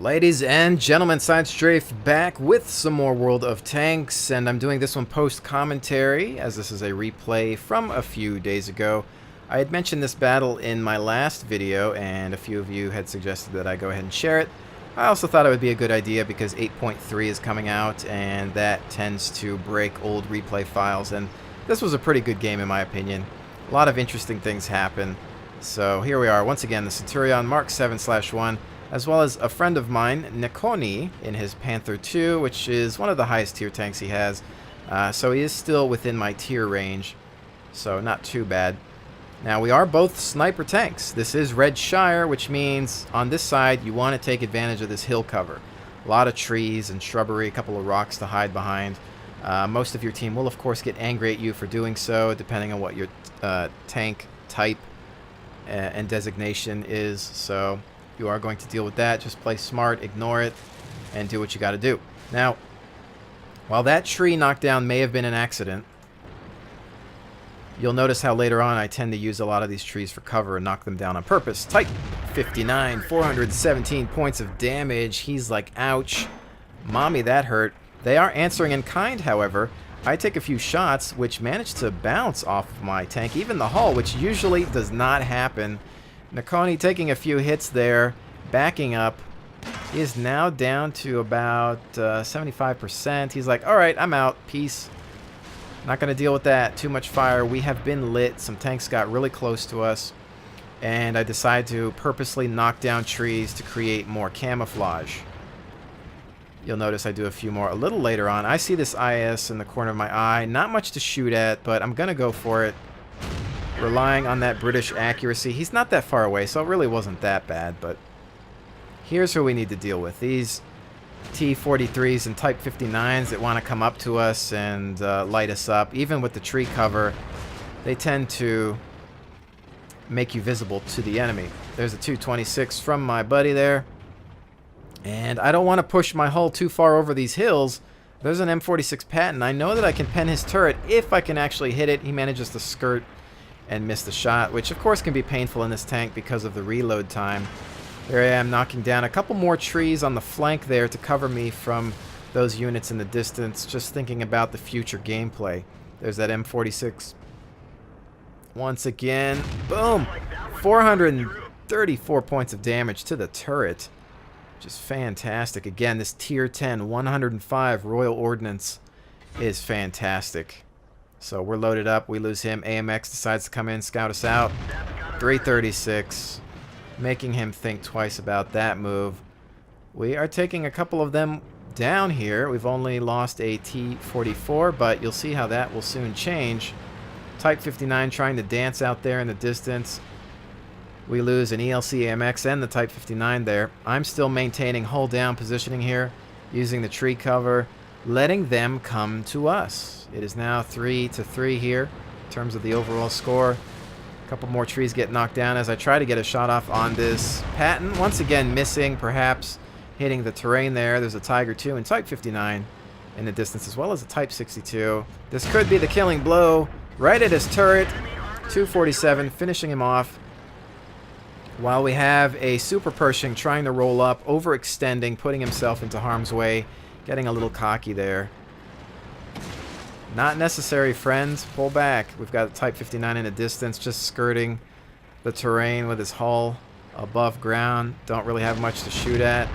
Ladies and gentlemen, Side Strafe back with some more World of Tanks, and I'm doing this one post-commentary, as this is a replay from a few days ago. I had mentioned this battle in my last video, and a few of you had suggested that I go ahead and share it. I also thought it would be a good idea because 8.3 is coming out, and that tends to break old replay files, and this was a pretty good game in my opinion. A lot of interesting things happen. So here we are, once again, the Centurion Mark 7/1. As well as a friend of mine, Nikoni, in his Panther 2, which is one of the highest tier tanks he has. So he is still within my tier range, so not too bad. Now, we are both sniper tanks. This is Red Shire, which means on this side, you want to take advantage of this hill cover. A lot of trees and shrubbery, a couple of rocks to hide behind. Most of your team will, of course, get angry at you for doing so, depending on what your tank type and designation is. So you are going to deal with that. Just play smart, ignore it, and do what you got to do. Now, while that tree knockdown may have been an accident, you'll notice how later on I tend to use a lot of these trees for cover and knock them down on purpose. Type 59, 417 points of damage. He's like, ouch. Mommy, that hurt. They are answering in kind, however. I take a few shots, which manage to bounce off of my tank, even the hull, which usually does not happen. Nikoni taking a few hits there, backing up. He is now down to about 75%. He's like, alright, I'm out. Peace. Not going to deal with that. Too much fire. We have been lit. Some tanks got really close to us. And I decide to purposely knock down trees to create more camouflage. You'll notice I do a few more a little later on. I see this IS in the corner of my eye. Not much to shoot at, but I'm going to go for it. Relying on that British accuracy. He's not that far away, so it really wasn't that bad, but here's who we need to deal with. These T-43s and Type 59s that want to come up to us and light us up. Even with the tree cover, they tend to make you visible to the enemy. There's a 226 from my buddy there. And I don't want to push my hull too far over these hills. There's an M46 Patton. I know that I can pen his turret if I can actually hit it. He manages to skirt and miss the shot, which of course can be painful in this tank because of the reload time. There I am knocking down a couple more trees on the flank there to cover me from those units in the distance, just thinking about the future gameplay. There's that M46. Once again, boom! 434 points of damage to the turret. Just fantastic. Again, this tier 10, 105 Royal Ordnance is fantastic. So we're loaded up. We lose him. AMX decides to come in, scout us out. 336. Making him think twice about that move. We are taking a couple of them down here. We've only lost a T-44, but you'll see how that will soon change. Type 59 trying to dance out there in the distance. We lose an ELC AMX and the Type 59 there. I'm still maintaining hull down positioning here, using the tree cover, letting them come to us. It is now 3-3 here in terms of the overall score. A couple more trees get knocked down as I try to get a shot off on this Patton. Once again missing, perhaps hitting the terrain there. There's a Tiger 2 and Type 59 in the distance, as well as a Type 62. This could be the killing blow right at his turret. 247, finishing him off. While we have a Super Pershing trying to roll up, overextending, putting himself into harm's way, getting a little cocky there. Not necessary, friends. Pull back. We've got a Type 59 in the distance, just skirting the terrain with his hull above ground. Don't really have much to shoot at.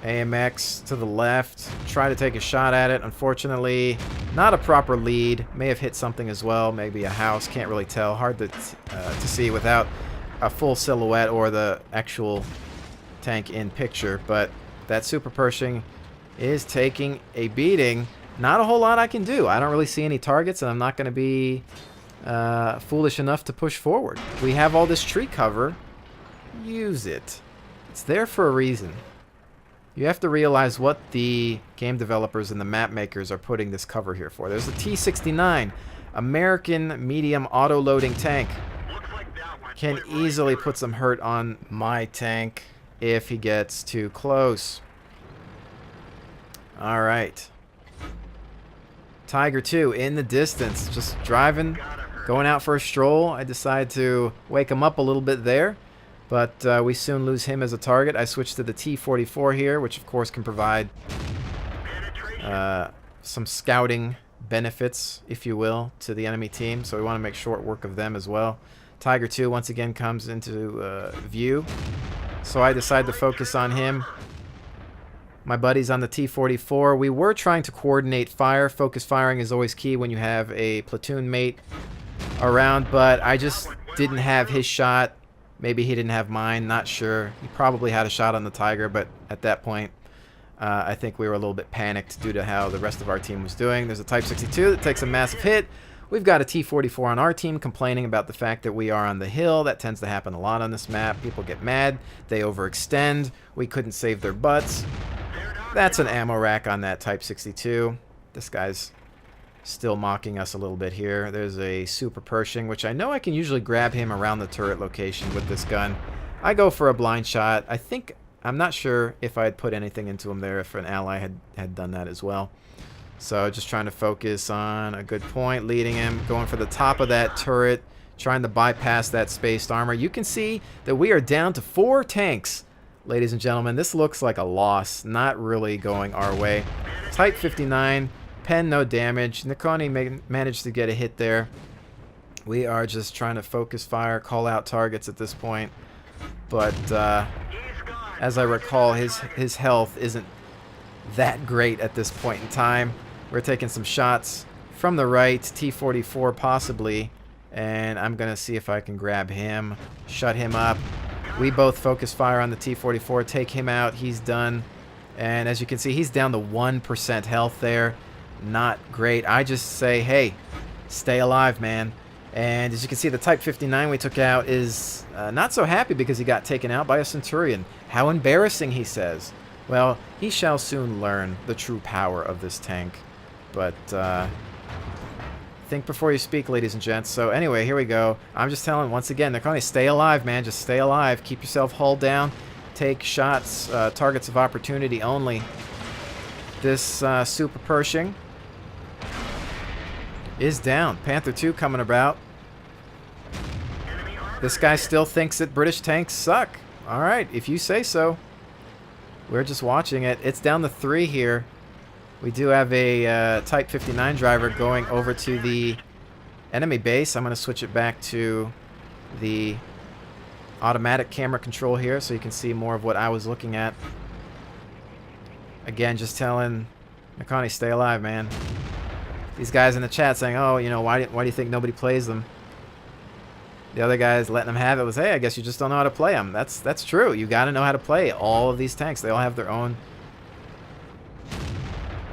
AMX to the left. Try to take a shot at it. Unfortunately, not a proper lead. May have hit something as well. Maybe a house. Can't really tell. Hard to see without a full silhouette or the actual tank in picture. But that Super Pershing is taking a beating. Not a whole lot I can do. I don't really see any targets, and I'm not going to be foolish enough to push forward. We have all this tree cover. Use it. It's there for a reason. You have to realize what the game developers and the map makers are putting this cover here for. There's the T-69, American medium auto-loading tank. Can easily put some hurt on my tank if he gets too close. Alright. Tiger 2 in the distance, just driving, going out for a stroll. I decide to wake him up a little bit there. But we soon lose him as a target. I switched to the T-44 here, which of course can provide some scouting benefits, if you will, to the enemy team. So we want to make short work of them as well. Tiger 2 once again comes into view. So I decide to focus on him. My buddy's on the T-44. We were trying to coordinate fire. Focus firing is always key when you have a platoon mate around, but I just didn't have his shot. Maybe he didn't have mine, not sure. He probably had a shot on the Tiger, but at that point, I think we were a little bit panicked due to how the rest of our team was doing. There's a Type 62 that takes a massive hit. We've got a T-44 on our team complaining about the fact that we are on the hill. That tends to happen a lot on this map. People get mad. They overextend. We couldn't save their butts. That's an ammo rack on that Type 62. This guy's still mocking us a little bit here. There's a Super Pershing, which I know I can usually grab him around the turret location with this gun. I go for a blind shot. I'm not sure if I'd put anything into him there if an ally had done that as well. So just trying to focus on a good point, leading him, going for the top of that turret, trying to bypass that spaced armor. You can see that we are down to 4 tanks. Ladies and gentlemen, this looks like a loss, not really going our way. Type 59, pen no damage. Nikoni managed to get a hit there. We are just trying to focus fire, call out targets at this point. But as I recall, his health isn't that great at this point in time. We're taking some shots from the right, T-44 possibly, and I'm going to see if I can grab him, shut him up. We both focus fire on the T-44, take him out, he's done. And as you can see, he's down to 1% health there. Not great. I just say, hey, stay alive, man. And as you can see, the Type 59 we took out is not so happy because he got taken out by a Centurion. How embarrassing, he says. Well, he shall soon learn the true power of this tank. But think before you speak, ladies and gents. So anyway, here we go. I'm just telling, once again, they're calling, stay alive, man. Just stay alive. Keep yourself hull down. Take shots, targets of opportunity only. This Super Pershing is down. Panther 2 coming about. This guy still thinks that British tanks suck. All right, if you say so. We're just watching it. It's down to 3 here. We do have a Type 59 driver going over to the enemy base. I'm going to switch it back to the automatic camera control here so you can see more of what I was looking at. Again, just telling Makani, stay alive, man. These guys in the chat saying, oh, you know, why do you think nobody plays them? The other guys letting them have it was, hey, I guess you just don't know how to play them. That's true. You got to know how to play all of these tanks. They all have their own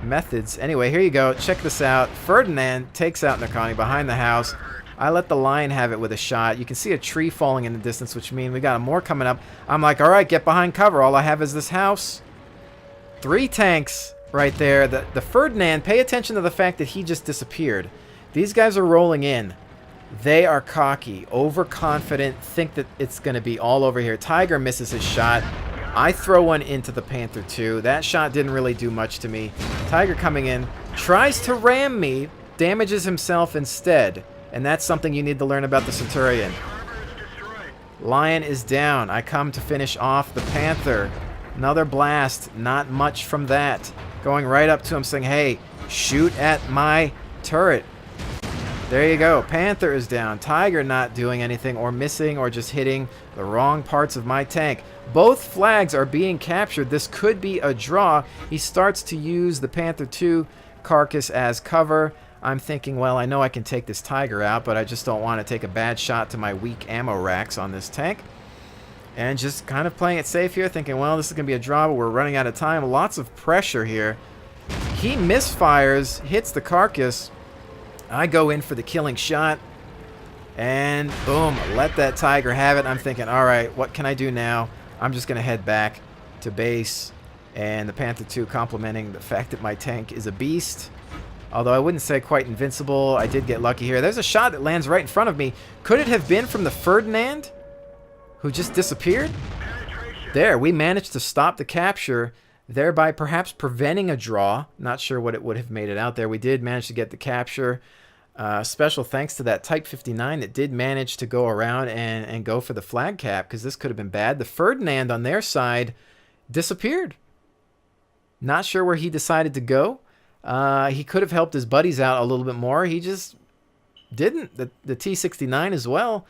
methods. Anyway, here you go. Check this out. Ferdinand takes out Nakani behind the house. I let the Lion have it with a shot. You can see a tree falling in the distance, which means we got more coming up. I'm like, all right, get behind cover. All I have is this house. 3 tanks right there. The Ferdinand, pay attention to the fact that he just disappeared. These guys are rolling in. They are cocky, overconfident, think that it's going to be all over here. Tiger misses his shot. I throw one into the Panther 2. That shot didn't really do much to me. Tiger coming in, tries to ram me, damages himself instead. And that's something you need to learn about the Centurion. Lion is down. I come to finish off the Panther. Another blast. Not much from that. Going right up to him saying, hey, shoot at my turret. There you go. Panther is down. Tiger not doing anything or missing or just hitting the wrong parts of my tank. Both flags are being captured. This could be a draw. He starts to use the Panther 2 carcass as cover. I'm thinking, well, I know I can take this Tiger out, but I just don't want to take a bad shot to my weak ammo racks on this tank. And just kind of playing it safe here, thinking, well, this is going to be a draw, but we're running out of time. Lots of pressure here. He misfires, hits the carcass. I go in for the killing shot, and boom, let that Tiger have it. I'm thinking, all right, what can I do now? I'm just going to head back to base, and the Panther 2 complimenting the fact that my tank is a beast. Although I wouldn't say quite invincible. I did get lucky here. There's a shot that lands right in front of me. Could it have been from the Ferdinand, who just disappeared? There, we managed to stop the capture, thereby perhaps preventing a draw. Not sure what it would have made it out there. We did manage to get the capture. Special thanks to that Type 59 that did manage to go around and go for the flag cap, because this could have been bad. The Ferdinand on their side disappeared. Not sure where he decided to go. He could have helped his buddies out a little bit more. He just didn't. The T69 as well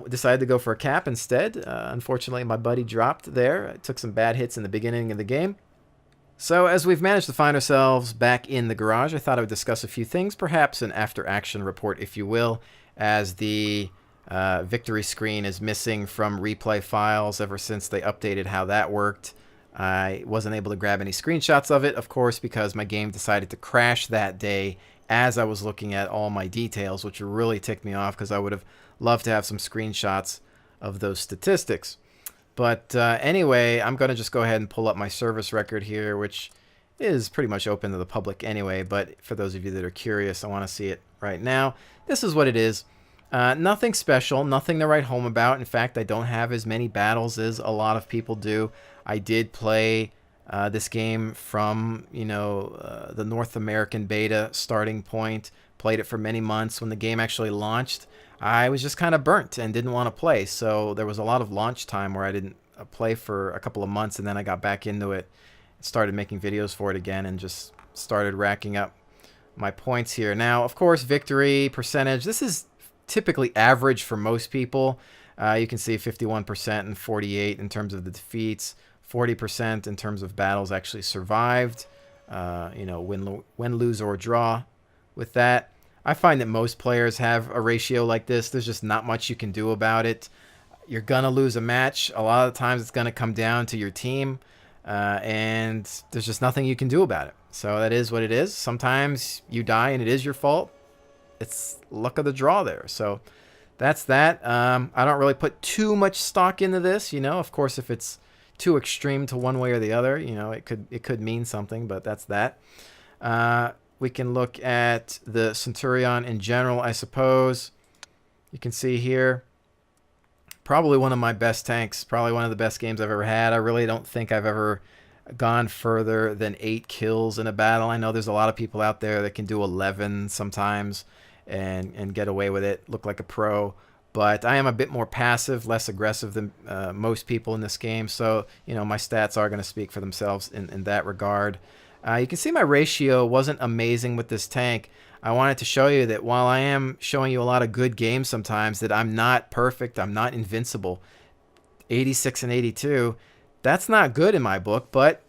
decided to go for a cap instead. Unfortunately, my buddy dropped there. It took some bad hits in the beginning of the game. So as we've managed to find ourselves back in the garage, I thought I would discuss a few things, perhaps an after-action report, if you will, as the victory screen is missing from replay files ever since they updated how that worked. I wasn't able to grab any screenshots of it, of course, because my game decided to crash that day as I was looking at all my details, which really ticked me off because I would have loved to have some screenshots of those statistics. But anyway, I'm going to just go ahead and pull up my service record here, which is pretty much open to the public anyway. But for those of you that are curious, I want to see it right now. This is what it is. Nothing special, nothing to write home about. In fact, I don't have as many battles as a lot of people do. I did play this game from, the North American beta starting point. Played it for many months. When the game actually launched, I was just kind of burnt and didn't want to play. So there was a lot of launch time where I didn't play for a couple of months, and then I got back into it, started making videos for it again, and just started racking up my points here. Now, of course, victory percentage. This is typically average for most people. You can see 51% and 48% in terms of the defeats, 40% in terms of battles actually survived. Win, lose, or draw with that. I find that most players have a ratio like this. There's just not much you can do about it. You're going to lose a match. A lot of the times it's going to come down to your team, and there's just nothing you can do about it. So that is what it is. Sometimes you die and it is your fault. It's luck of the draw there. So that's that. I don't really put too much stock into this. Of course, if it's too extreme to one way or the other, it could mean something, but that's that. We can look at the Centurion in general, I suppose. You can see here, probably one of my best tanks, probably one of the best games I've ever had. I really don't think I've ever gone further than 8 kills in a battle. I know there's a lot of people out there that can do 11 sometimes and get away with it, look like a pro. But I am a bit more passive, less aggressive than most people in this game. So, my stats are going to speak for themselves in that regard. You can see my ratio wasn't amazing with this tank. I wanted to show you that while I am showing you a lot of good games sometimes, that I'm not perfect, I'm not invincible. 86 and 82, that's not good in my book, but,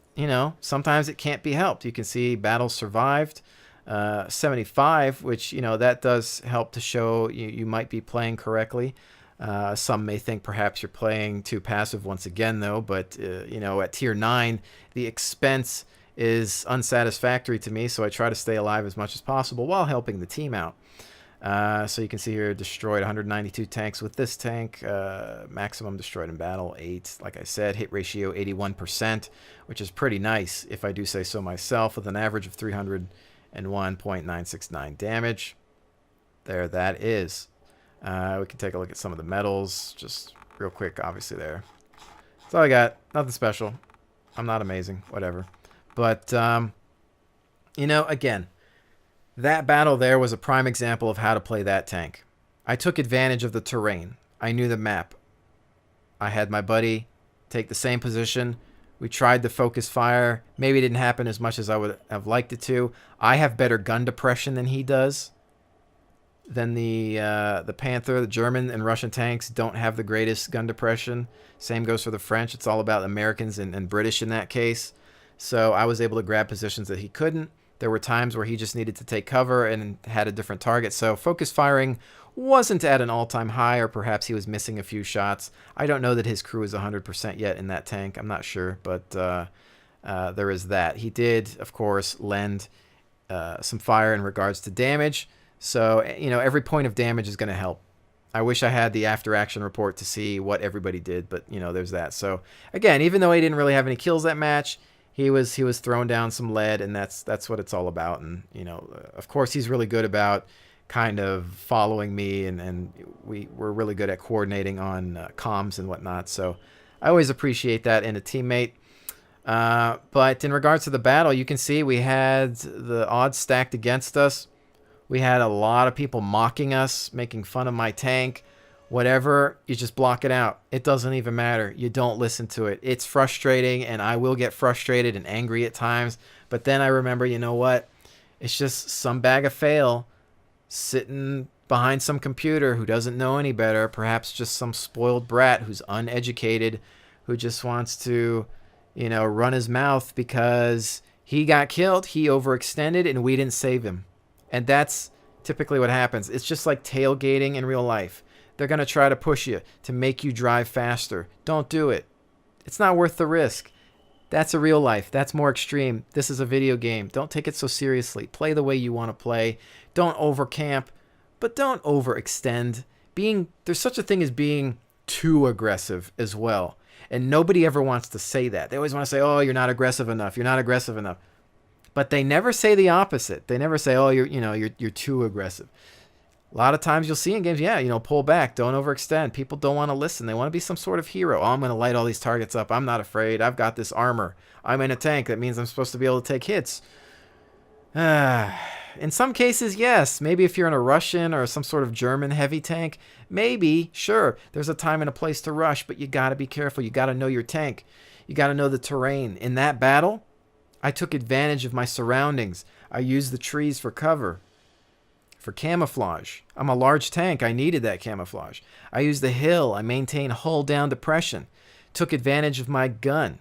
sometimes it can't be helped. You can see battles survived, 75, which, that does help to show you might be playing correctly. Some may think perhaps you're playing too passive once again, though, but, at tier 9, the expense is unsatisfactory to me, so I try to stay alive as much as possible while helping the team out. So you can see here, destroyed 192 tanks with this tank. Maximum destroyed in battle, 8. Like I said, hit ratio 81%, which is pretty nice, if I do say so myself, with an average of 301.969 damage. There that is. We can take a look at some of the medals, just real quick, obviously there. That's all I got. Nothing special. I'm not amazing. Whatever. But, again, that battle there was a prime example of how to play that tank. I took advantage of the terrain. I knew the map. I had my buddy take the same position. We tried to focus fire. Maybe it didn't happen as much as I would have liked it to. I have better gun depression than he does. Then the Panther, the German and Russian tanks don't have the greatest gun depression. Same goes for the French. It's all about Americans and British in that case. So I was able to grab positions that he couldn't. There were times where he just needed to take cover and had a different target. So focus firing wasn't at an all-time high, or perhaps he was missing a few shots. I don't know that his crew is 100% yet in that tank. I'm not sure, but there is that. He did, of course, lend some fire in regards to damage. So, every point of damage is going to help. I wish I had the after-action report to see what everybody did, but, there's that. So, again, even though he didn't really have any kills that match, he was throwing down some lead, and that's what it's all about. And of course, he's really good about kind of following me, and we're really good at coordinating on comms and whatnot. So I always appreciate that in a teammate. But in regards to the battle, you can see we had the odds stacked against us. We had a lot of people mocking us, making fun of my tank, whatever. You just block it out. It doesn't even matter. You don't listen to it. It's frustrating, and I will get frustrated and angry at times. But then I remember, you know what? It's just some bag of fail sitting behind some computer who doesn't know any better, perhaps just some spoiled brat who's uneducated, who just wants to, run his mouth because he got killed, he overextended, and we didn't save him. And that's typically what happens. It's just like tailgating in real life. They're going to try to push you to make you drive faster. Don't do it. It's not worth the risk. That's a real life. That's more extreme. This is a video game. Don't take it so seriously. Play the way you want to play. Don't overcamp, but don't overextend. There's such a thing as being too aggressive as well. And nobody ever wants to say that. They always want to say, oh, you're not aggressive enough. You're not aggressive enough. But they never say the opposite. They never say, oh, you're too aggressive. A lot of times you'll see in games, pull back, don't overextend. People don't want to listen. They want to be some sort of hero. Oh, I'm going to light all these targets up. I'm not afraid. I've got this armor. I'm in a tank. That means I'm supposed to be able to take hits. In some cases, yes. Maybe if you're in a Russian or some sort of German heavy tank, maybe, sure, there's a time and a place to rush, but you got to be careful. You got to know your tank. You got to know the terrain. In that battle, I took advantage of my surroundings. I used the trees for cover, for camouflage. I'm a large tank. I needed that camouflage. I used the hill. I maintained hull down depression. Took advantage of my gun.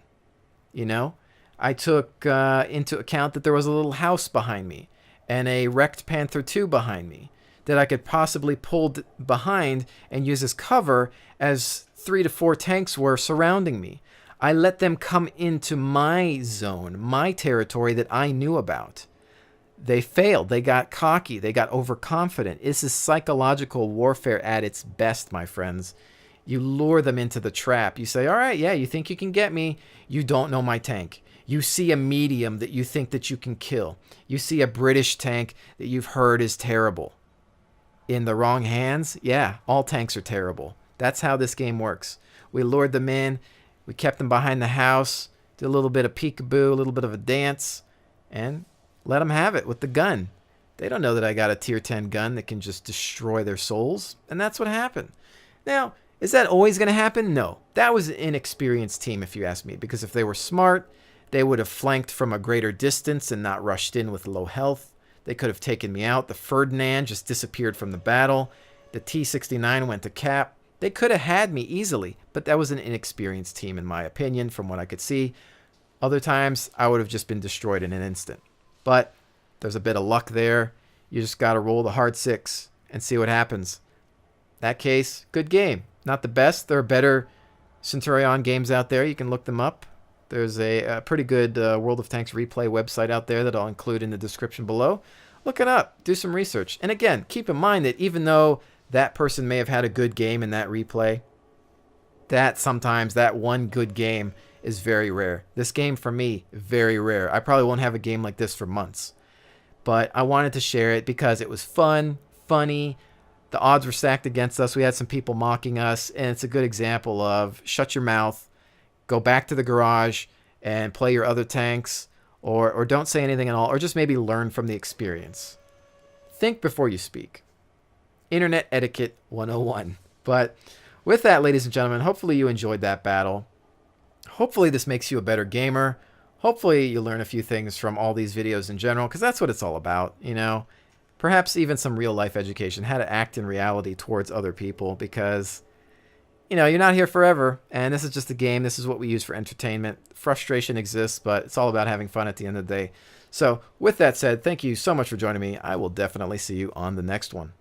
I took into account that there was a little house behind me and a wrecked Panther II behind me that I could possibly pull behind and use as cover as 3 to 4 tanks were surrounding me. I let them come into my zone, my territory that I knew about. They failed. They got cocky. They got overconfident. This is psychological warfare at its best, my friends. You lure them into the trap. You say, all right, yeah, you think you can get me. You don't know my tank. You see a medium that you think that you can kill. You see a British tank that you've heard is terrible. In the wrong hands, yeah, all tanks are terrible. That's how this game works. We lured them in. We kept them behind the house, did a little bit of peekaboo, a little bit of a dance, and let them have it with the gun. They don't know that I got a tier 10 gun that can just destroy their souls, and that's what happened. Now, is that always going to happen? No. That was an inexperienced team, if you ask me, because if they were smart, they would have flanked from a greater distance and not rushed in with low health. They could have taken me out. The Ferdinand just disappeared from the battle. The T-69 went to cap. They could have had me easily, but that was an inexperienced team, in my opinion, from what I could see. Other times, I would have just been destroyed in an instant. But there's a bit of luck there. You just got to roll the hard 6 and see what happens. That case, good game. Not the best. There are better Centurion games out there. You can look them up. There's a pretty good World of Tanks replay website out there that I'll include in the description below. Look it up. Do some research. And again, keep in mind that even though that person may have had a good game in that replay, that sometimes that one good game is very rare. This game, for me, very rare. I probably won't have a game like this for months. But I wanted to share it because it was fun, funny. The odds were stacked against us. We had some people mocking us. And it's a good example of shut your mouth, go back to the garage, and play your other tanks. Or don't say anything at all. Or just maybe learn from the experience. Think before you speak. Internet Etiquette 101. But with that, ladies and gentlemen, hopefully you enjoyed that battle. Hopefully this makes you a better gamer. Hopefully you learn a few things from all these videos in general, because that's what it's all about, Perhaps even some real-life education, how to act in reality towards other people, because, you're not here forever, and this is just a game. This is what we use for entertainment. Frustration exists, but it's all about having fun at the end of the day. So with that said, thank you so much for joining me. I will definitely see you on the next one.